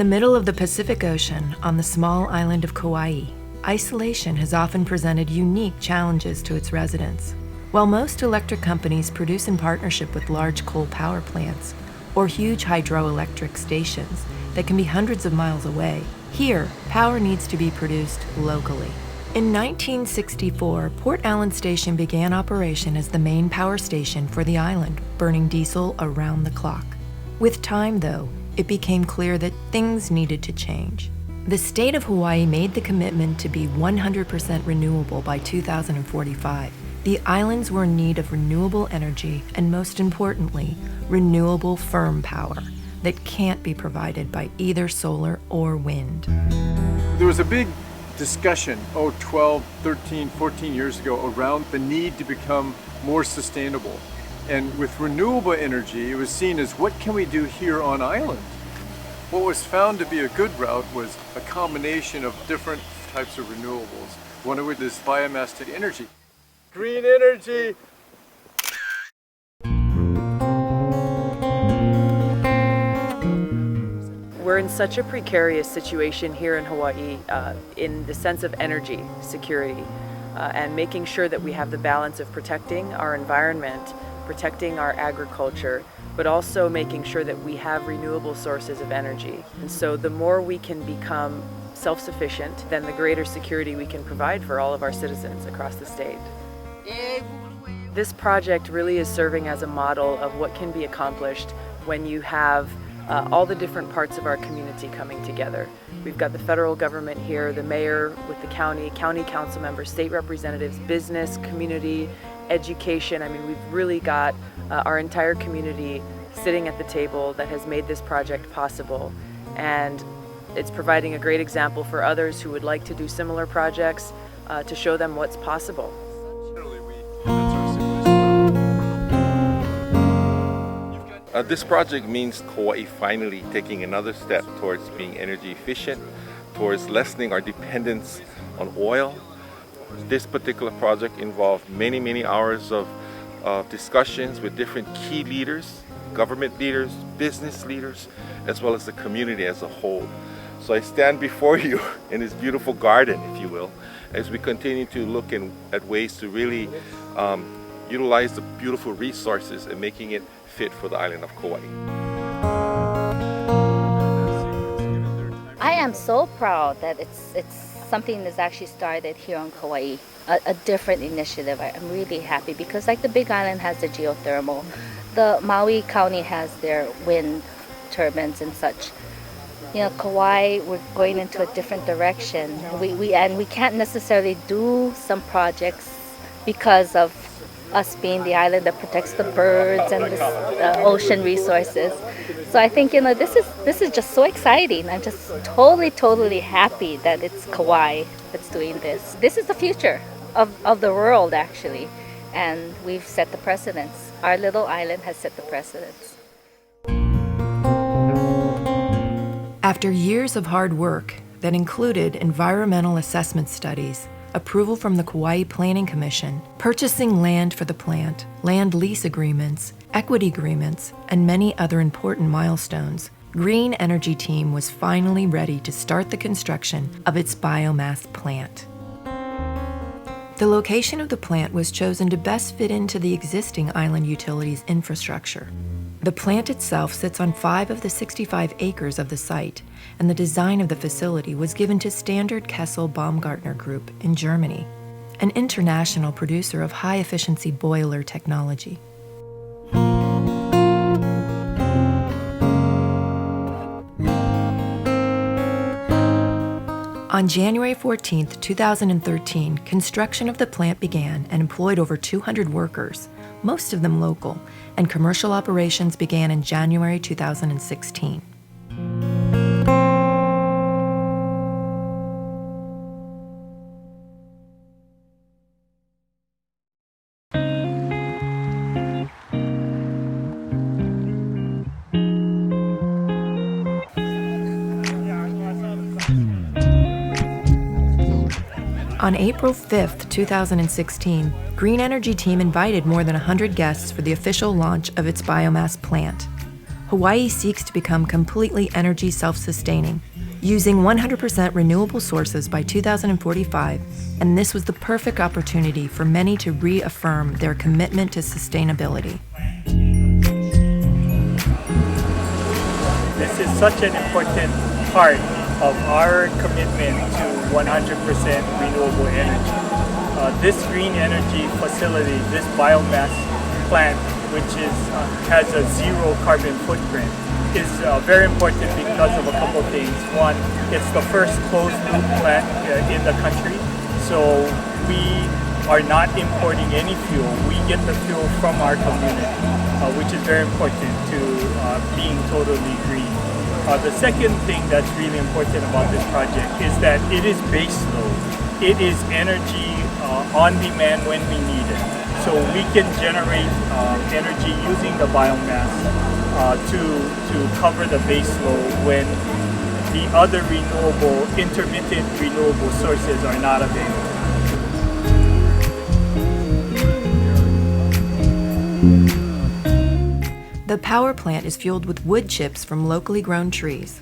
middle of the Pacific Ocean, on the small island of Kaua'i, isolation has often presented unique challenges to its residents. While most electric companies produce in partnership with large coal power plants or huge hydroelectric stations that can be hundreds of miles away, here, power needs to be produced locally. In 1964, Port Allen Station began operation as the main power station for the island, burning diesel around the clock. With time, though, it became clear that things needed to change. The state of Hawaii made the commitment to be 100% renewable by 2045. The islands were in need of renewable energy and, most importantly, renewable firm power that can't be provided by either solar or wind. There was a big discussion, 12, 13, 14 years ago around the need to become more sustainable. And with renewable energy, it was seen as what can we do here on island? What was found to be a good route was a combination of different types of renewables. One of which is biomass to energy. Green energy! We're in such a precarious situation here in Hawaii in the sense of energy security and making sure that we have the balance of protecting our environment, protecting our agriculture, but also making sure that we have renewable sources of energy. And so the more we can become self-sufficient, then the greater security we can provide for all of our citizens across the state. This project really is serving as a model of what can be accomplished when you have all the different parts of our community coming together. We've got the federal government here, the mayor with the county council members, state representatives, business, community, education. I mean, we've really got our entire community sitting at the table that has made this project possible. And it's providing a great example for others who would like to do similar projects to show them what's possible. This project means Kaua'i finally taking another step towards being energy efficient, towards lessening our dependence on oil. This particular project involved many hours of discussions with different key leaders, government leaders, business leaders, as well as the community as a whole. So I stand before you in this beautiful garden, if you will, as we continue to look at ways to really utilize the beautiful resources and making it fit for the island of Kaua'i. I am so proud that it's something that's actually started here on Kaua'i, a different initiative. I'm really happy because like the Big Island has the geothermal, the Maui County has their wind turbines and such. You know, Kauai, we're going into a different direction. We can't necessarily do some projects because of us being the island that protects the birds and the ocean resources. So I think, you know, this is just so exciting. I'm just totally happy that it's Kauai that's doing this. This is the future of the world, actually. And we've set the precedence. Our little island has set the precedence. After years of hard work that included environmental assessment studies, approval from the Kauai Planning Commission, purchasing land for the plant, land lease agreements, equity agreements, and many other important milestones, Green Energy Team was finally ready to start the construction of its biomass plant. The location of the plant was chosen to best fit into the existing island utilities infrastructure. The plant itself sits on 5 of the 65 acres of the site, and the design of the facility was given to Standard Kessel Baumgartner Group in Germany, an international producer of high-efficiency boiler technology. On January 14, 2013, construction of the plant began and employed over 200 workers, most of them local, and commercial operations began in January 2016. On April 5, 2016, Green Energy Team invited more than 100 guests for the official launch of its biomass plant. Hawaii seeks to become completely energy self-sustaining, using 100% renewable sources by 2045, and this was the perfect opportunity for many to reaffirm their commitment to sustainability. This is such an important part of our commitment to 100% renewable energy. This green energy facility, this biomass plant, which has a zero carbon footprint, is very important because of a couple of things. One, it's the first closed loop plant in the country, so we are not importing any fuel. We get the fuel from our community, which is very important to being totally green. The second thing that's really important about this project is that it is base load. It is energy on demand when we need it. So we can generate energy using the biomass to cover the base load when the other intermittent renewable sources are not available. The power plant is fueled with wood chips from locally grown trees.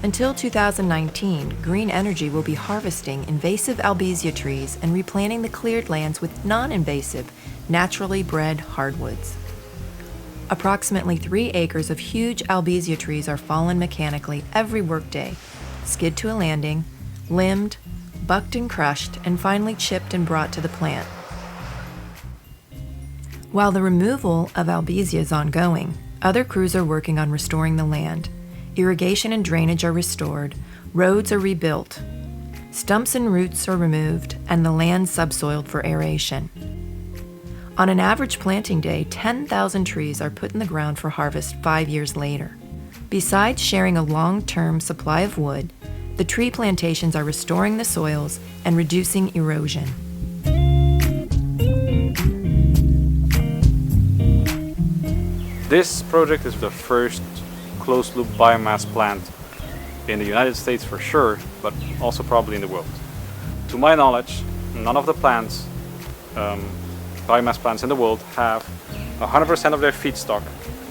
Until 2019, green energy will be harvesting invasive albizia trees and replanting the cleared lands with non-invasive, naturally bred hardwoods. Approximately 3 acres of huge albizia trees are fallen mechanically every workday, skid to a landing, limbed, bucked and crushed, and finally chipped and brought to the plant. While the removal of albizia is ongoing, other crews are working on restoring the land. Irrigation and drainage are restored, roads are rebuilt, stumps and roots are removed, and the land subsoiled for aeration. On an average planting day, 10,000 trees are put in the ground for harvest 5 years later. Besides sharing a long-term supply of wood, the tree plantations are restoring the soils and reducing erosion. This project is the first closed-loop biomass plant in the United States for sure, but also probably in the world. To my knowledge, none of the plants, biomass plants in the world, have 100% of their feedstock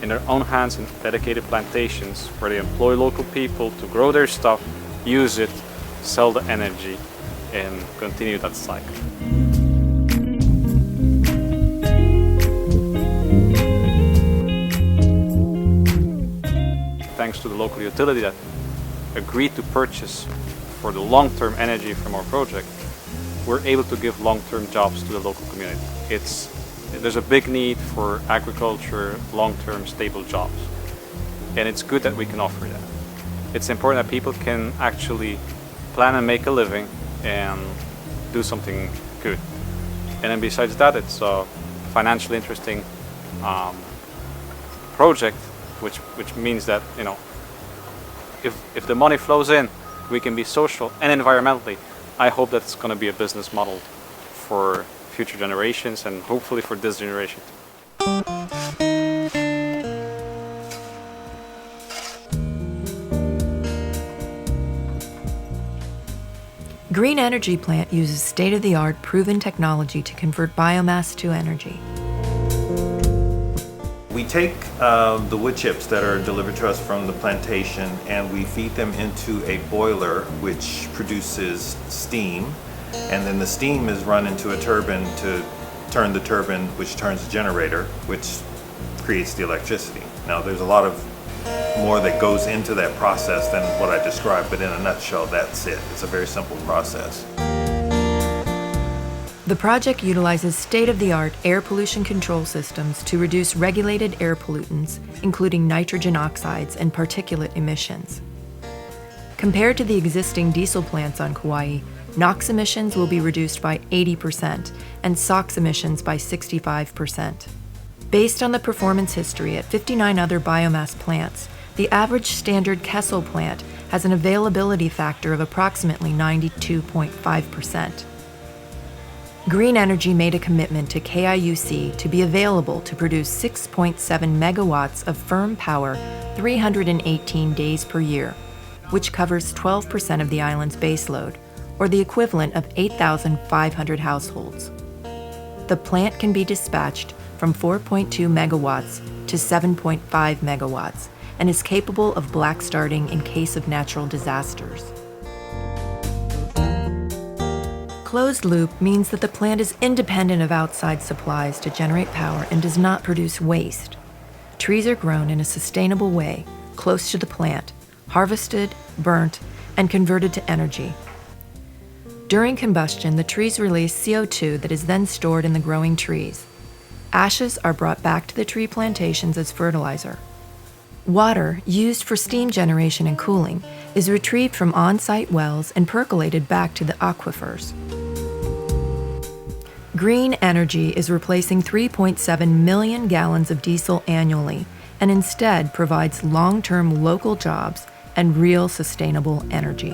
in their own hands in dedicated plantations where they employ local people to grow their stuff, use it, sell the energy, and continue that cycle. Thanks to the local utility that agreed to purchase for the long-term energy from our project, we're able to give long-term jobs to the local community. There's a big need for agriculture, long-term stable jobs, and it's good that we can offer that. It's important that people can actually plan and make a living and do something good. And then besides that, it's a financially interesting project, which means that, you know, if the money flows in, we can be social and environmentally. I hope that it's going to be a business model for future generations and hopefully for this generation. Green Energy Plant uses state-of-the-art proven technology to convert biomass to energy. We take the wood chips that are delivered to us from the plantation and we feed them into a boiler which produces steam, and then the steam is run into a turbine to turn the turbine, which turns the generator, which creates the electricity. Now there's a lot of more that goes into that process than what I described, but in a nutshell, that's it. It's a very simple process. The project utilizes state-of-the-art air pollution control systems to reduce regulated air pollutants, including nitrogen oxides and particulate emissions. Compared to the existing diesel plants on Kaua'i, NOx emissions will be reduced by 80% and SOx emissions by 65%. Based on the performance history at 59 other biomass plants, the average standard Kessel plant has an availability factor of approximately 92.5%. Green Energy made a commitment to KIUC to be available to produce 6.7 megawatts of firm power 318 days per year, which covers 12% of the island's baseload, or the equivalent of 8,500 households. The plant can be dispatched from 4.2 megawatts to 7.5 megawatts and is capable of black starting in case of natural disasters. Closed loop means that the plant is independent of outside supplies to generate power and does not produce waste. Trees are grown in a sustainable way, close to the plant, harvested, burnt, and converted to energy. During combustion, the trees release CO2 that is then stored in the growing trees. Ashes are brought back to the tree plantations as fertilizer. Water, used for steam generation and cooling, is retrieved from on-site wells and percolated back to the aquifers. Green energy is replacing 3.7 million gallons of diesel annually and instead provides long-term local jobs and real sustainable energy.